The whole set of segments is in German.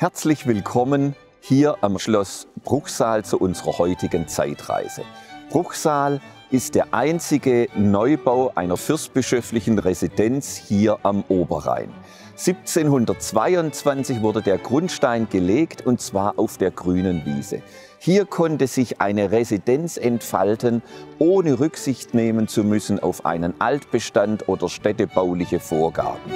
Herzlich willkommen hier am Schloss Bruchsal zu unserer heutigen Zeitreise. Bruchsal ist der einzige Neubau einer fürstbischöflichen Residenz hier am Oberrhein. 1722 wurde der Grundstein gelegt, und zwar auf der grünen Wiese. Hier konnte sich eine Residenz entfalten, ohne Rücksicht nehmen zu müssen auf einen Altbestand oder städtebauliche Vorgaben.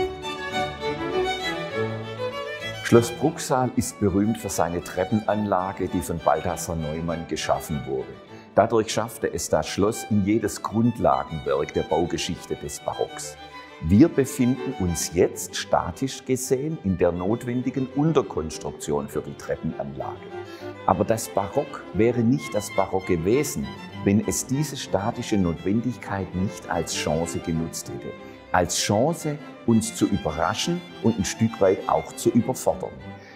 Schloss Bruchsal ist berühmt für seine Treppenanlage, die von Balthasar Neumann geschaffen wurde. Dadurch schaffte es das Schloss in jedes Grundlagenwerk der Baugeschichte des Barocks. Wir befinden uns jetzt, statisch gesehen, in der notwendigen Unterkonstruktion für die Treppenanlage. Aber das Barock wäre nicht das Barock gewesen, wenn es diese statische Notwendigkeit nicht als Chance genutzt hätte. Als Chance, uns zu überraschen und ein Stück weit auch zu überfordern.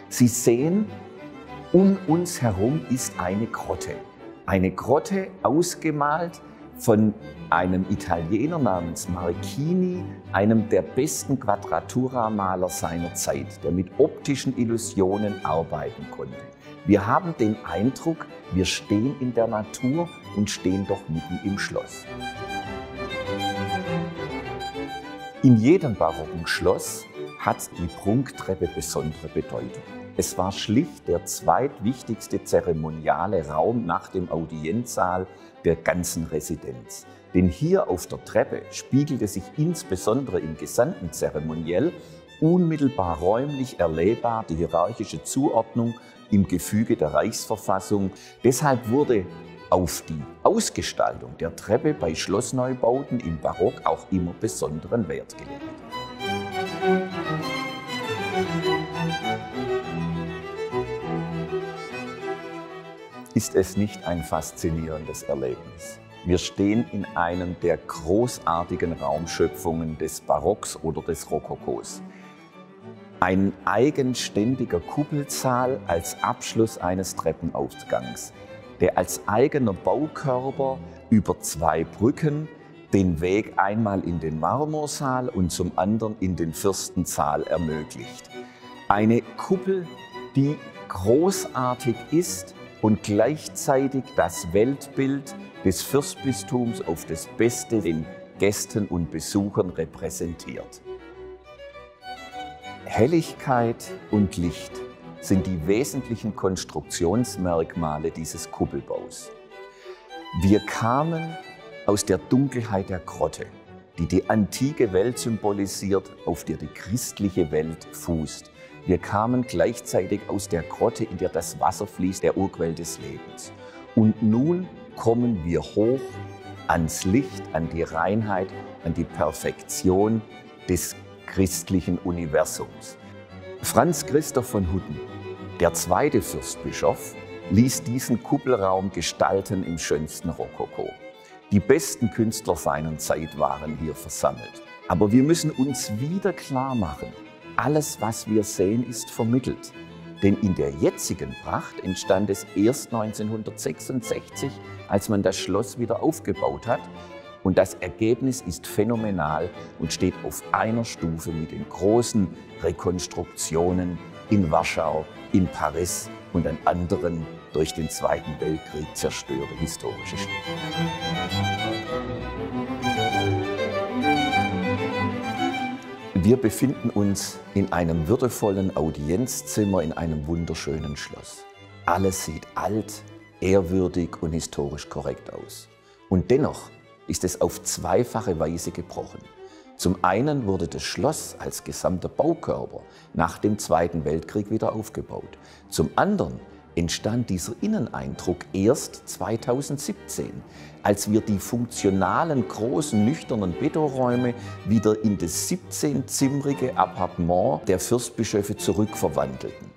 Sie sehen, um uns herum ist eine Grotte. Eine Grotte, ausgemalt von einem Italiener namens Marchini, einem der besten Quadratura-Maler seiner Zeit, der mit optischen Illusionen arbeiten konnte. Wir haben den Eindruck, wir stehen in der Natur und stehen doch mitten im Schloss. In jedem barocken Schloss hat die Prunktreppe besondere Bedeutung. Es war schlicht der zweitwichtigste zeremoniale Raum nach dem Audienzsaal der ganzen Residenz. Denn hier auf der Treppe spiegelte sich insbesondere im gesamten Zeremoniell unmittelbar räumlich erlebbar die hierarchische Zuordnung im Gefüge der Reichsverfassung. Deshalb wurde auf die Ausgestaltung der Treppe bei Schlossneubauten im Barock auch immer besonderen Wert gelegt. Ist es nicht ein faszinierendes Erlebnis? Wir stehen in einem der großartigen Raumschöpfungen des Barocks oder des Rokokos. Ein eigenständiger Kuppelsaal als Abschluss eines Treppenaufgangs, der als eigener Baukörper über zwei Brücken den Weg einmal in den Marmorsaal und zum anderen in den Fürstensaal ermöglicht. Eine Kuppel, die großartig ist und gleichzeitig das Weltbild des Fürstbistums auf das Beste den Gästen und Besuchern repräsentiert. Helligkeit und Licht sind die wesentlichen Konstruktionsmerkmale dieses Kuppelbaus. Wir kamen aus der Dunkelheit der Grotte, die die antike Welt symbolisiert, auf der die christliche Welt fußt. Wir kamen gleichzeitig aus der Grotte, in der das Wasser fließt, der Urquell des Lebens. Und nun kommen wir hoch ans Licht, an die Reinheit, an die Perfektion des christlichen Universums. Franz Christoph von Hutten, der zweite Fürstbischof, ließ diesen Kuppelraum gestalten im schönsten Rokoko. Die besten Künstler seiner Zeit waren hier versammelt. Aber wir müssen uns wieder klar machen, alles, was wir sehen, ist vermittelt. Denn in der jetzigen Pracht entstand es erst 1966, als man das Schloss wieder aufgebaut hat. Und das Ergebnis ist phänomenal und steht auf einer Stufe mit den großen Rekonstruktionen in Warschau, in Paris und an anderen durch den Zweiten Weltkrieg zerstörte historische Städte. Wir befinden uns in einem würdevollen Audienzzimmer in einem wunderschönen Schloss. Alles sieht alt, ehrwürdig und historisch korrekt aus. Und dennoch ist es auf zweifache Weise gebrochen. Zum einen wurde das Schloss als gesamter Baukörper nach dem Zweiten Weltkrieg wieder aufgebaut. Zum anderen entstand dieser Inneneindruck erst 2017, als wir die funktionalen, großen, nüchternen Betonräume wieder in das 17-zimmrige Appartement der Fürstbischöfe zurückverwandelten.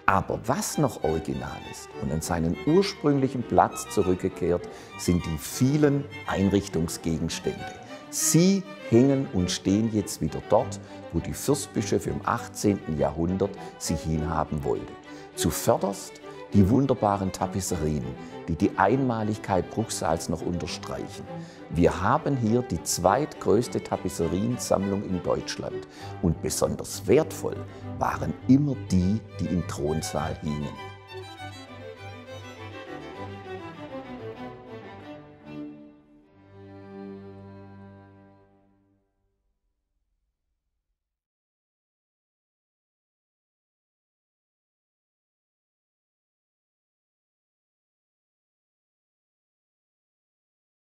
Aber was noch original ist und an seinen ursprünglichen Platz zurückgekehrt, sind die vielen Einrichtungsgegenstände. Sie hängen und stehen jetzt wieder dort, wo die Fürstbischöfe im 18. Jahrhundert sie hinhaben wollten. Zuvörderst die wunderbaren Tapisserien, die die Einmaligkeit Bruchsals noch unterstreichen. Wir haben hier die zweitgrößte Tapisseriensammlung in Deutschland und besonders wertvoll waren immer die, die im Thronsaal hingen.